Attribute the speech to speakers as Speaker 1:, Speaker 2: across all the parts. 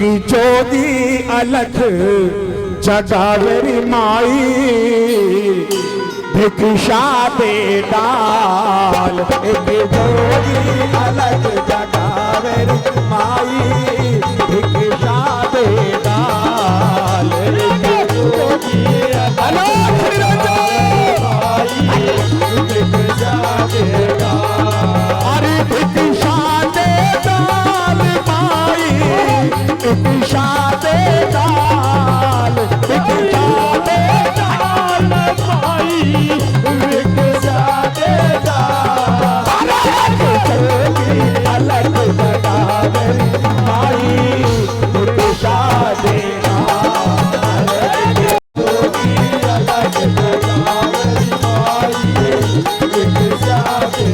Speaker 1: जोगी अलख जगावेरी माई भिक्षा दे डाल। एक जोगी अलख जगावेरी माई भिक्षा दे डाल। एक जोगी अलख भिक्षा दे डाल। अरे भिक्षा दे डाल माई भिक्षा दे डाल। भिक्षा दे डाल माई भिक्षा दे डाल। जोगी अलग जगावेरी माई भिक्षा दे डाल। जोगी अलग जगावेरी माई भिक्षा दे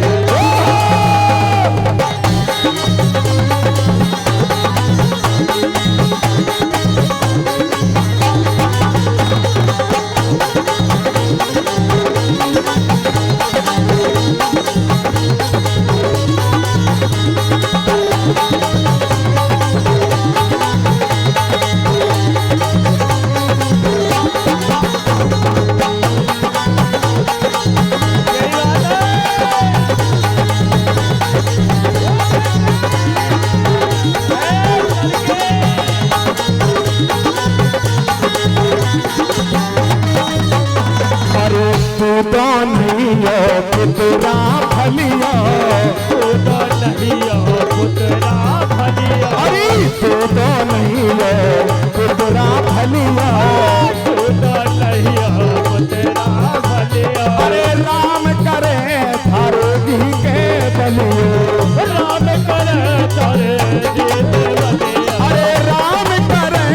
Speaker 1: पुतरा भलिया तू तो नहीं हो पुतरा भलिया। अरे तू तो नहीं हो पुतरा भलिया तू तो नहीं हो पुतरा भलिया। अरे राम करे थारे जी के बलियो राम करे थारे जी के बलियो। अरे राम करे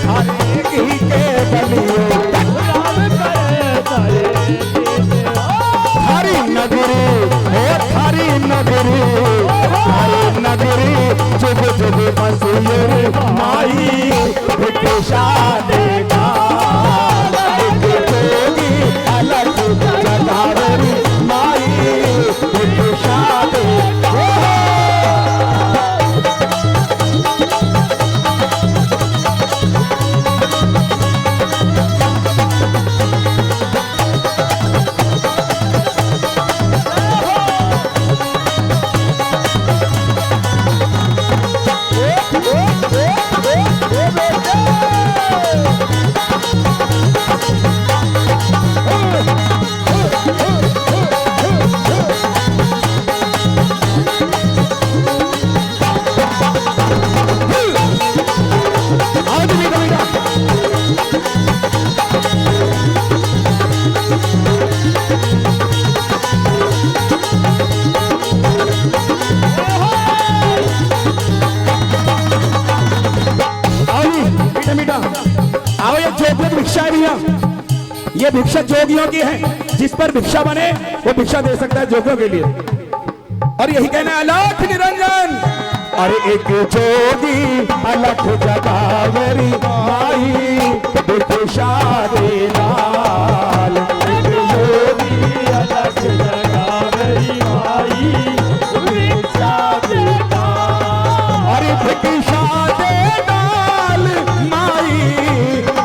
Speaker 1: थारे जी के बलियो राम करे थारे नगरी हो थारी नगरी थारी नगरी जुग जुग बसिए माई भिक्षा दे डाल। जोगी अलग जगावेरी माई भिक्षा दे ये भिक्षा जोगियों की है। जिस पर भिक्षा बने वो भिक्षा दे सकता है जोगियों के लिए। और यही कहना है अलख निरंजन। अरे एक जोगी अलख जगावेरी माई भिक्षा दे डाल। एक जोगी अलख जगावेरी माई भिक्षा दे डाल। अरे भिक्षा दे डाल माई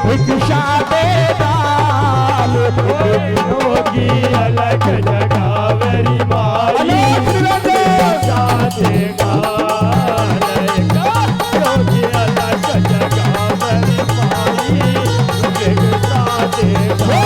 Speaker 1: भिक्षा दे डाल। जोगी अलग जगावेरी माई भिक्षा दे डाल। जोगी अलग जगावेरी माई भिक्षा दे डाल।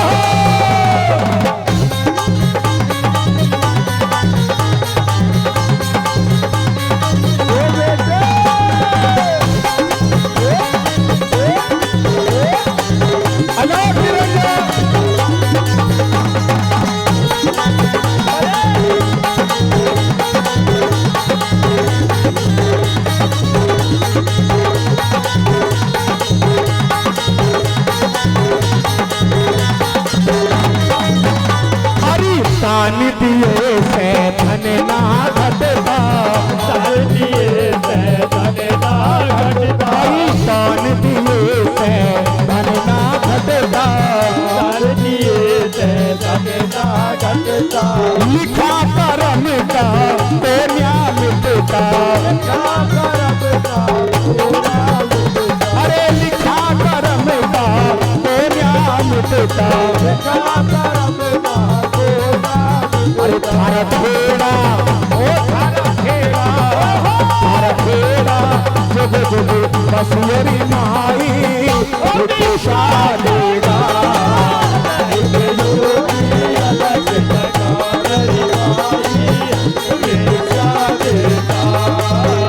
Speaker 1: दान दिए से धन ना घटता। दान दिए से धन ना घटता। दान दिए से धन ना घटता। दान दिए से धन ना घटता। लिखा कर्म का तो न्याय मिटता। लिखा कर्म का तो न्याय मिटता। बसियरी माई भिक्षा देगा अलग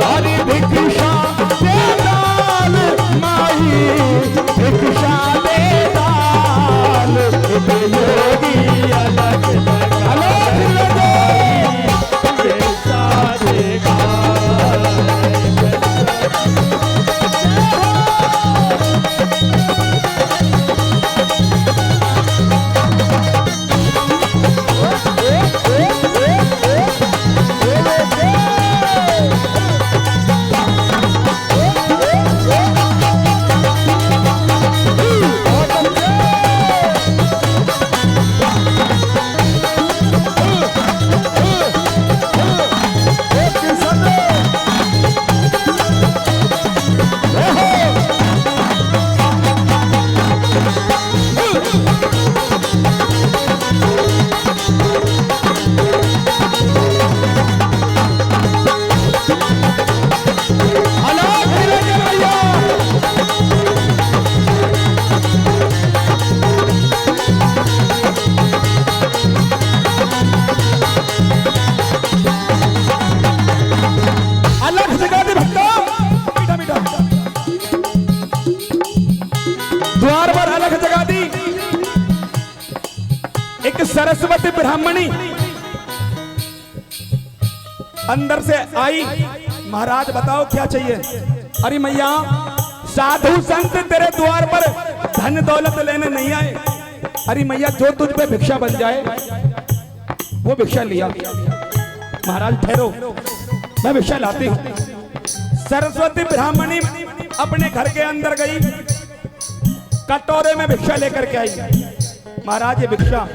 Speaker 1: अरे भिक्षा दे दाल माई भिक्षा दे दाल योगी अलग भिक्षा देगा द्वार पर अलग जगा दी। एक सरस्वती ब्राह्मणी अंदर से आई, महाराज बताओ क्या चाहिए? अरे मैया साधु संत तेरे द्वार पर धन दौलत लेने नहीं आए। अरे मैया जो तुझ पे भिक्षा बन जाए वो भिक्षा लिया। महाराज ठहरो, मैं भिक्षा लाती हूं। सरस्वती ब्राह्मणी अपने घर के अंदर गई, कटोरे में भिक्षा लेकर के आई। महाराज ये भिक्षा,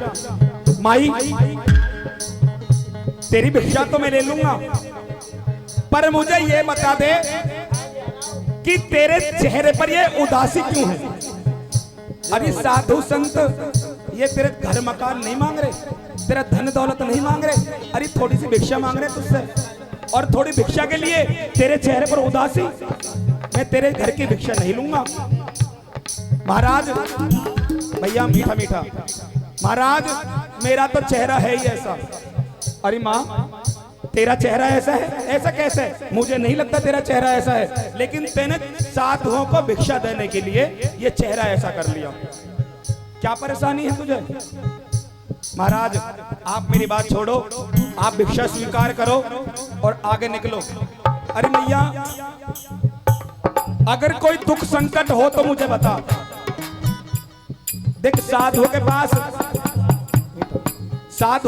Speaker 1: माई तेरी भिक्षा तो मैं ले लूंगा, पर मुझे ये बता दे कि तेरे चेहरे पर ये उदासी क्यों है? अरे साधु संत ये तेरे घर मकान नहीं मांग रहे, तेरा धन दौलत नहीं मांग रहे, अरे थोड़ी सी भिक्षा मांग रहे तुझसे, और थोड़ी भिक्षा के लिए तेरे चेहरे पर उदासी। मैं तेरे घर की भिक्षा नहीं लूंगा। महाराज भैया मीठा मीठा, महाराज मेरा तो चेहरा है ही ऐसा। अरे माँ तेरा चेहरा ऐसा है? ऐसा कैसे? मुझे नहीं लगता तेरा चेहरा ऐसा है, लेकिन तेने साधुओं को भिक्षा देने के लिए ये चेहरा ऐसा कर लिया। क्या परेशानी है तुझे? महाराज आप मेरी बात छोड़ो, आप भिक्षा स्वीकार करो और आगे निकलो। अरे मैया अगर कोई दुख संकट हो तो मुझे बता। देख साधुओं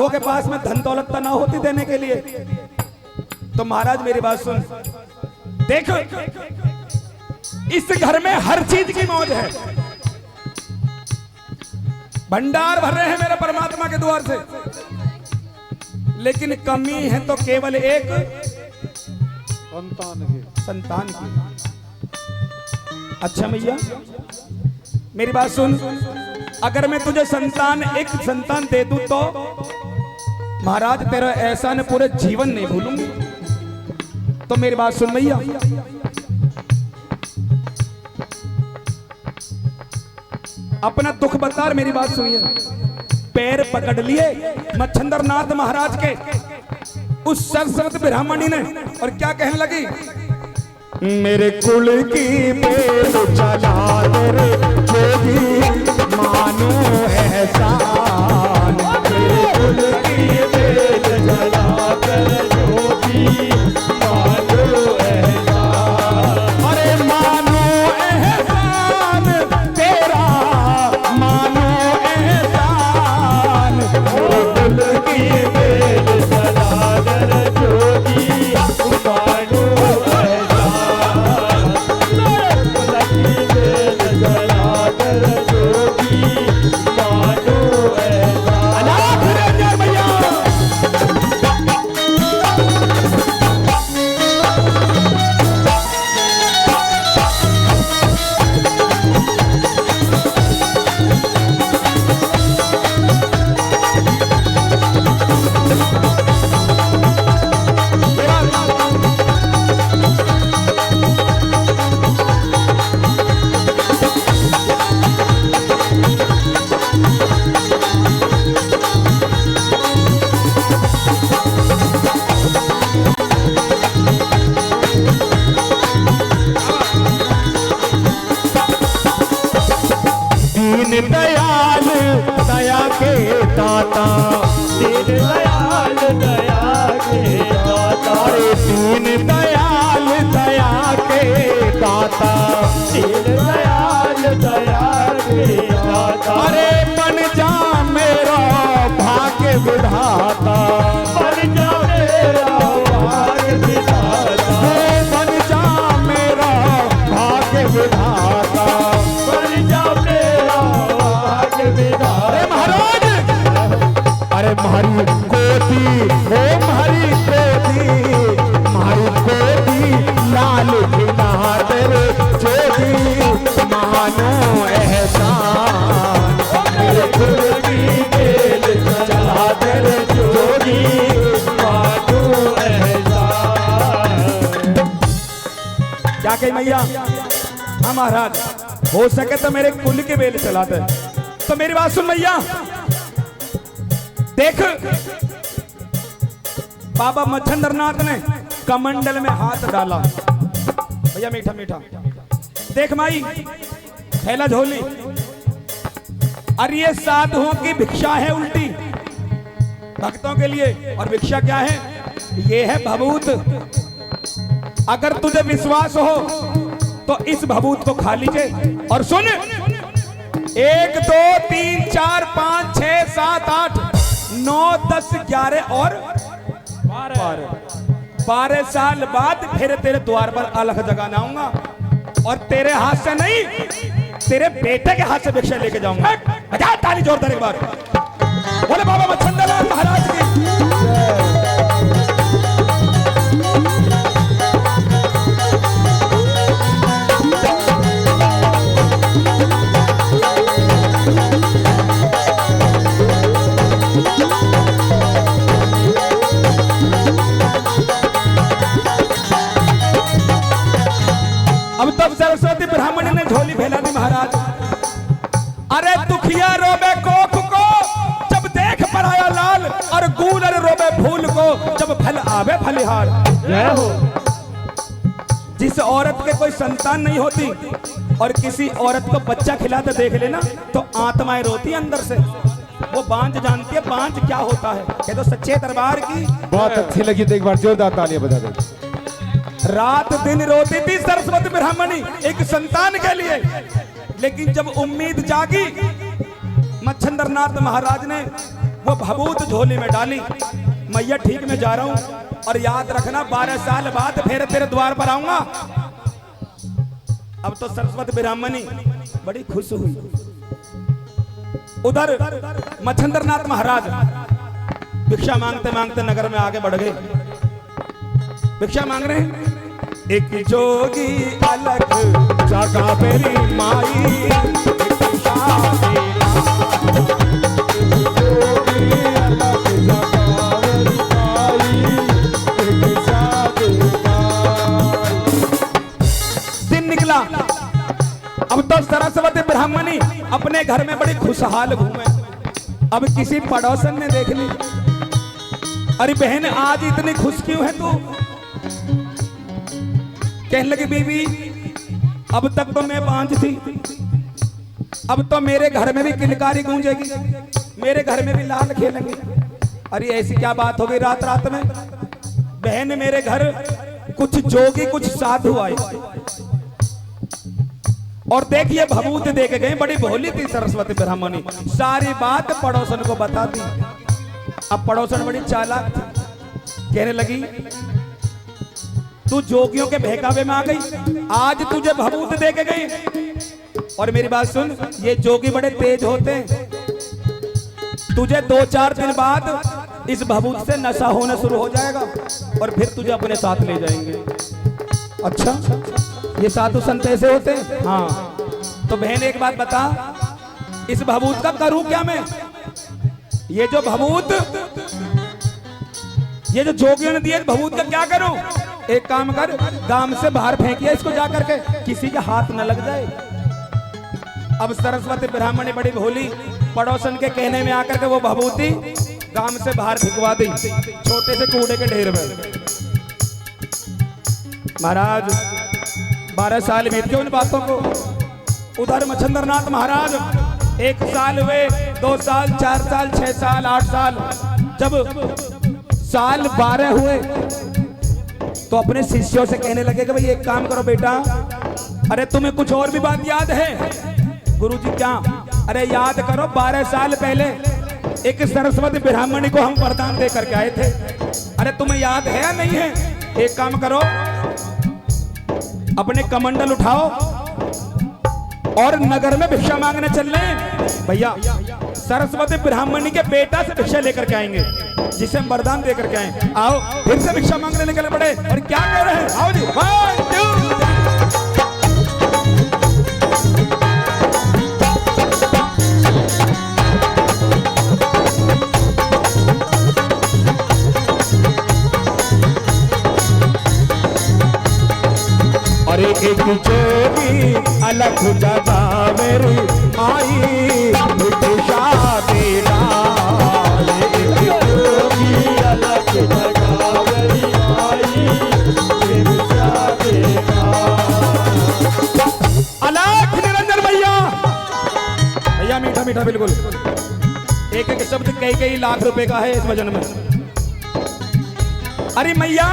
Speaker 1: के पास में धन दौलत तो ना होती देने के लिए। तो महाराज मेरी बात सुन, देख इस घर में हर चीज की मौज है, भंडार भर रहे हैं मेरे परमात्मा के द्वार से, लेकिन कमी है तो केवल एक संतान की। अच्छा मैया मेरी बात सुन, अगर मैं तुझे एक संतान दे दूं तो महाराज तेरा एहसान पूरे जीवन नहीं भूलूंगी। तो मेरी बात सुन मैया, अपना दुख बता, मेरी बात सुनिए। पैर पकड़ लिए मच्छंदरनाथ महाराज के उस सरस्वती ब्राह्मणी ने, और क्या कहने लगी? मेरे कुल की बेल चला रे जोगी मानो एहसान, मेरे कुल की बेल चला कर जोगी मानो एहसान। अरे मानो एहसान तेरा, मानो एहसान, मेरे कुल की बेल चला कर जोगी मानो भैया दयाल दया के दाता,
Speaker 2: दीन दयाल दया के दाता,
Speaker 1: अरे दीन दयाल दया के दाता,
Speaker 2: दीन दयाल दया के दाता,
Speaker 1: अरे बन जा मेरा भाग्य विधाता,
Speaker 2: बन जा मेरा भाग्य विधाता,
Speaker 1: बन जा मेरा भाग्य विधाता,
Speaker 2: बन जा मेरा भाग्य विधाता।
Speaker 1: अरे महाराज, अरे मारी गोदी, ओ मारी गोदी, मारी गोदी लाल खिला तेरे जोगी, मानो एहसान मेरे खुद की बेल चला तेरे जोगी, मानो एहसान। क्या कही मैया? हाँ महाराज, हो सके तो मेरे कुल के बेल चला दे। तो मेरी बात सुन मैया, देख बाबा मच्छिंद्रनाथ ने कमंडल में हाथ डाला। भैया मीठा मीठा देख माई, थैला झोली, और ये साधुओं की भिक्षा है उल्टी भक्तों के लिए। और भिक्षा क्या है? ये है भभूत। अगर तुझे विश्वास हो तो इस भभूत को खा लीजिए। और सुन, 1 2 3 4 5 6 7 8 9 10 11 और 12 साल बाद फिर तेरे द्वार पर अलग जगाना आऊंगा, और तेरे हाथ से नहीं, तेरे बेटे के हाथ से भिक्षा लेके जाऊंगा। बजा ताली जोरदार एक बार, बोले बाबा मच्छिंद्रनाथ महाराज की। अब तब सरस्वती ब्राह्मण ने झोली फैला दी महाराज। अरे दुखिया रोबे कोख को जब देख पराया लाल, और गूलर रोबे फूल को जब फल आवे फलिहार।
Speaker 2: जय हो।
Speaker 1: जिस औरत के कोई संतान नहीं होती और किसी औरत को बच्चा खिलाते देख लेना तो आत्माएं रोती अंदर से। वो बांझ जानती है बांझ क्या होता है। कह दो सच्चे दरबार की।
Speaker 3: बहुत अच्छी लगी तो एक बार जोरदार तालियां बजा दो।
Speaker 1: रात दिन रोती थी सरस्वती ब्राह्मणी एक संतान के लिए, लेकिन जब उम्मीद जागी मच्छिंद्रनाथ महाराज ने वो भभूत झोली में डाली। मैया ठीक में जा रहा हूं, और याद रखना 12 साल बाद फिर तेरे द्वार पर आऊंगा। अब तो सरस्वती ब्राह्मणी बड़ी खुश हुई। उधर मच्छिंद्रनाथ महाराज भिक्षा मांगते मांगते नगर में आगे बढ़ गए। भिक्षा मांग रहे हैं। एक जोगी अलग जगह मेरी माई, एक शादी दिन निकला। अब तो सरस्वती ब्राह्मणी अपने घर में बड़ी खुशहाल घूमे। अब किसी पड़ोसन ने देख ली, अरे बहन आज इतनी खुश क्यों है तू? कहने लगी बीवी अब तक तो मैं बांझ थी, अब तो मेरे घर में भी किलकारी गूंजेगी, मेरे घर में भी लाल खेलेंगे। अरे ऐसी क्या बात हो गई रात रात में? बहन मेरे घर कुछ जोगी कुछ साधु आए और देखिए भभूत दे के गए। बड़ी भोली थी सरस्वती ब्राह्मणी, सारी बात पड़ोसन को बता दी। अब पड़ोसन बड़ी चालाक थी, कहने लगी तू जोगियों के बहकावे में आ गई, आज तुझे भभूत दे के गई। और मेरी बात सुन, ये जोगी बड़े तेज होते हैं, तुझे 2-4 दिन बाद इस भभूत से नशा होना शुरू हो जाएगा और फिर तुझे अपने साथ ले जाएंगे। अच्छा ये साधु संत ऐसे होते हैं? हाँ। तो बहन एक बात बता, इस भभूत का करूं क्या मैं? ये जो भभूत, ये जो जोगियों ने दिए भभूत का क्या करूं? एक काम कर, गांव से बाहर फेंकिए इसको जा करके, किसी के हाथ न लग जाए। अब सरस्वती ब्राह्मणी बड़ी भोली, पड़ोसन के कहने में आकर के वो भभूति गांव से बाहर फेंकवा दी छोटे से कूड़े के ढेर में। महाराज 12 साल बीत गए उन बातों को। उधर मच्छिंद्रनाथ महाराज 1 साल हुए, 2 साल, 4 साल, 6 साल, 8 साल, जब साल 12 हुए तो अपने शिष्यों से कहने लगे कि भाई एक काम करो बेटा, अरे तुम्हें कुछ और भी बात याद है? गुरुजी क्या? अरे याद करो 12 साल पहले एक सरस्वती ब्राह्मणी को हम वरदान दे करके आए थे। अरे तुम्हें याद है या नहीं है? एक काम करो, अपने कमंडल उठाओ और नगर में भिक्षा मांगने चल रहे भैया। सरस्वती ब्राह्मणी के बेटा से भिक्षा लेकर के आएंगे, जिसे हम वरदान दे करके आए। आओ, फिर से भिक्षा मांगने निकले पड़े। और क्या कह रहे हैं? आओ जी, 1 2।
Speaker 3: अरे एक जोगी अलग जगा मेरी आई भिक्षा देना। एक जोगी अलग जगा मेरी आई भिक्षा देना।
Speaker 1: अलख निरंजन भैया, भैया मीठा मीठा बिल्कुल। एक एक शब्द कई लाख रुपए का है इस भजन में। अरे मैया,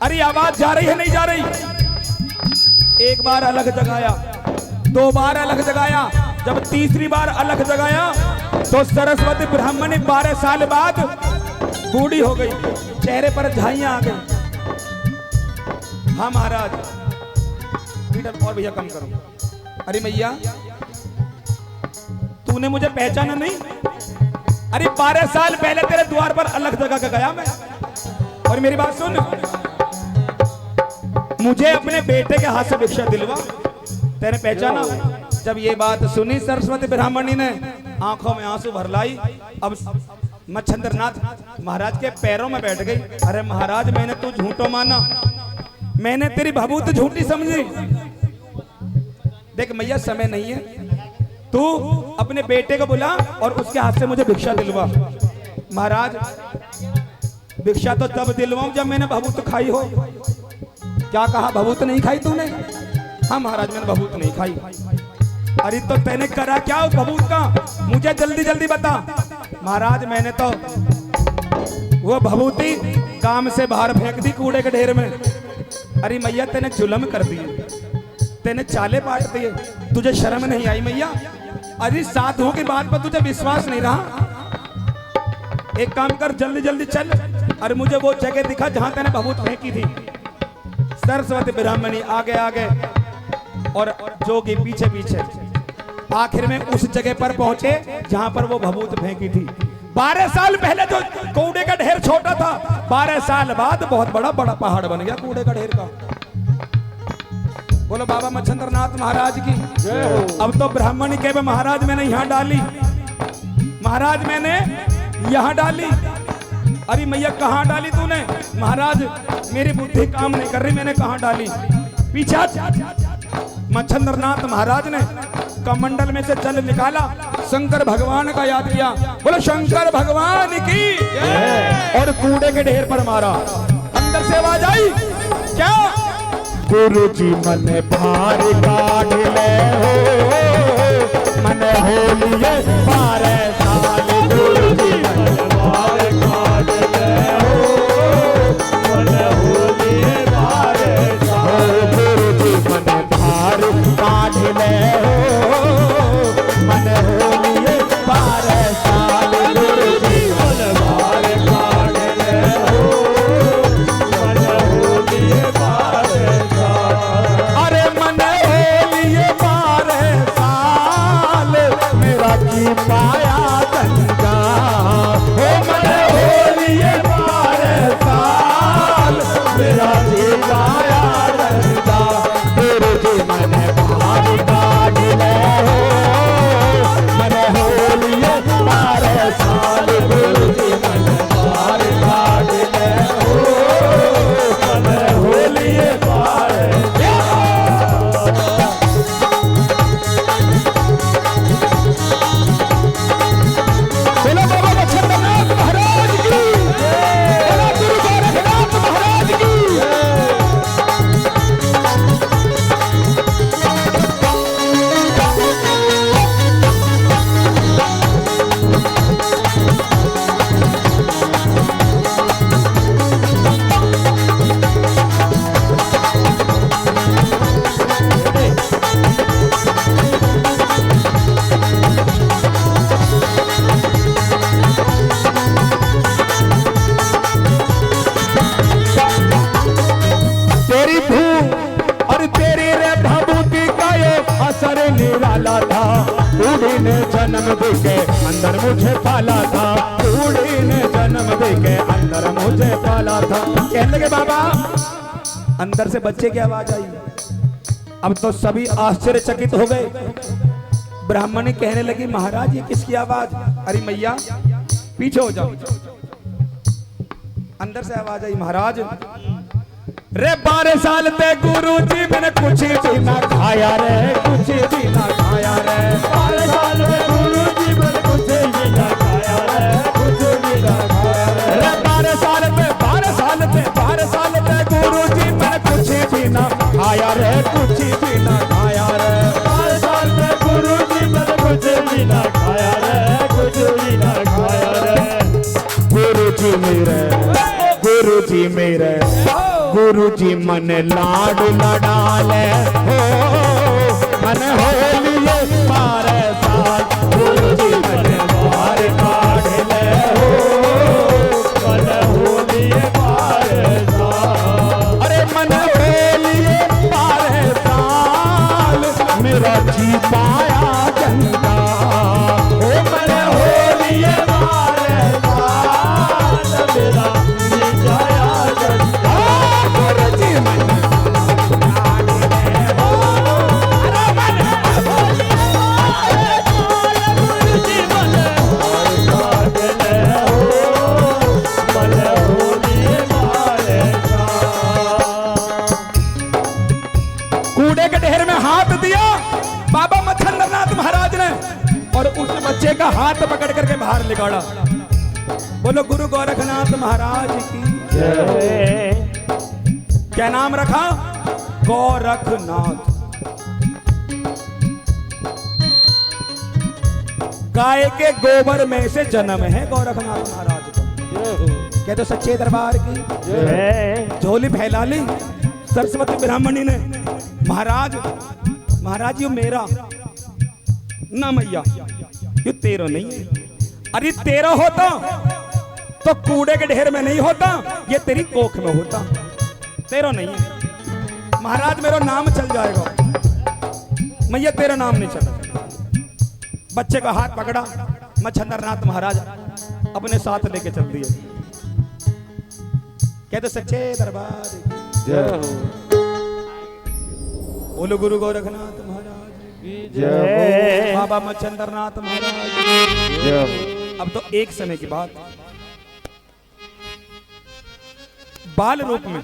Speaker 1: अरे आवाज जा रही है नहीं जा रही? एक बार अलग जगाया, 2 बार अलग जगाया, जब तीसरी बार अलग जगाया तो सरस्वती ब्राह्मणी 12 साल बाद बूढ़ी हो गई, चेहरे पर झाइयां आ गई। हाँ महाराज, मीटर और भैया कम करो। अरे मैया, तूने मुझे पहचाना नहीं? अरे 12 साल पहले तेरे द्वार पर अलग जगह का गया मैं। और मेरी बात सुन, मुझे अपने बेटे के हाथ से भिक्षा दिलवा, तेने पहचाना? जब ये बात सुनी सरस्वती ब्राह्मणी ने आंखों में आंसू भर लाई। अब मच्छिंद्रनाथ महाराज के पैरों में बैठ गई। अरे महाराज, मैंने तू झूठो माना, मैंने तेरी भभूत झूठी समझी। देख मैया, समय नहीं है, तू अपने बेटे को बुला और उसके हाथ से मुझे भिक्षा दिलवा। महाराज, भिक्षा तो तब दिलवाऊं जब मैंने भभूत खाई हो। क्या कहा? भभूत नहीं खाई तूने? हाँ महाराज, मैंने भभूत नहीं खाई। अरे तो तैने करा क्या उस भभूत का? मुझे जल्दी जल्दी बता। महाराज, मैंने तो वो भभूति काम से बाहर फेंक दी कूड़े के ढेर में। अरे मैया, तेने जुल्म कर दिए, तेने चाले पाट दिए, तुझे शर्म नहीं आई मैया? अरे साधुओं की बात पर तुझे विश्वास नहीं रहा? एक काम कर, जल्दी जल्दी चल, अरे मुझे वो जगह दिखा जहां तेने भभूत फेंकी थी। सरस्वती ब्राह्मणी आगे आगे और जोगी पीछे पीछे, आखिर में उस जगह पर पहुंचे जहां पर वो भभूत फेंकी थी। 12 साल पहले जो कूड़े का ढेर छोटा था, 12 साल बाद बहुत बड़ा पहाड़ बन गया कूड़े का ढेर का। बोलो बाबा मच्छिंद्रनाथ महाराज की। अब तो ब्राह्मणी के महाराज मैंने यहाँ डाली, महाराज मैंने यहाँ डाली। अरे मैया, कहाँ डाली तूने? महाराज, मेरी बुद्धि काम नहीं कर रही, मैंने कहाँ डाली? पीछे मच्छिंद्रनाथ महाराज ने कमंडल में से जल निकाला, शंकर भगवान का याद किया। बोलो शंकर भगवान की। और कूड़े के ढेर पर मारा। अंदर से आवाज आई, क्या?
Speaker 3: गुरुजी मन भार काट ले हो, मन होलिए 12 साल। गुरुजी मन भार काट ले हो, मन होलिए 12 साल। गुरुजी मन भार काट ले हो, मन होलिए 12 साल। गुरुजी मन भार काट ले हो, मन होलिए 12 साल। अरे मन होलिए 12 साल, मेरा की पाया धन जन्म देके अंदर मुझे पाला था, बूढ़ी ने जन्म देके अंदर मुझे पाला था। कहने लगे बाबा, अंदर से बच्चे की आवाज आई। अब तो सभी आश्चर्यचकित हो गए। ब्राह्मण कहने लगी महाराज ये किसकी आवाज? अरे मैया पीछे हो जाओ। अंदर से आवाज आई महाराज रे 12 साल ते गुरु जी मैंने कुछ भी ना खाया रे, कुछ भी ना खाया रे।
Speaker 2: 12 साल में गुरु जी मैंने कुछ भी ना खाया रे, कुछ भी ना खाया रे।
Speaker 3: 12 साल पे 12 साल पे 12 साल पे गुरु जी मैंने कुछ भी ना खाया रे, कुछ भी ना खाया रे।
Speaker 2: 12 साल में गुरु जी मैंने कुछ भी ना खाया रे, कुछ भी ना खाया रे।
Speaker 3: गुरु जी मेरे, गुरु जी मेरे, गुरु जी मन लाड लडाले हो, मन होलिए 12 साल। गुरु जी मन बार काढ़ ले हो,
Speaker 2: मन होलिए 12 साल।
Speaker 3: अरे मन होलिए 12 साल, मेरा जी पाया चंदा। ओ मन होलिए
Speaker 2: 12 साल मेरा जी जाया चंदा।
Speaker 3: गुरु जी मन काढ़ ले हो, अरे मन
Speaker 2: गुरु जी मन काट ले हो, मन होलिए 12 साल।
Speaker 3: कूड़े के ढेर में हाथ दिया बाबा मच्छंद्रनाथ महाराज ने, और उस बच्चे का हाथ पकड़ करके बाहर निकाला। बोलो गुरु गोरखनाथ महाराज की
Speaker 2: जय।
Speaker 3: क्या नाम रखा? गोरखनाथ। गाय के गोबर में से जन्म है गोरखनाथ महाराज का। क्या तो सच्चे दरबार की
Speaker 2: जय।
Speaker 3: झोली फैला ली सरस्वती ब्राह्मणी ने। महाराज, महाराज ये मेरा ना मैया, ये तेरा नहीं है। अरे तेरा होता तो कूड़े के ढेर में नहीं होता, ये तेरी कोख में होता, तेरा नहीं है। महाराज मेरा नाम चल जाएगा, मैया तेरा नाम नहीं चला। बच्चे का हाथ पकड़ा मच्छंद्रनाथ महाराज अपने साथ लेके चल दिए। कहते सच्चे दरबार की
Speaker 2: जय।
Speaker 3: बोलो गुरु गोरखनाथ महाराज
Speaker 2: जय।
Speaker 3: बाबा मच्छंद्रनाथ महाराज।
Speaker 2: जय।
Speaker 3: अब तो एक समय की बात, बाल रूप में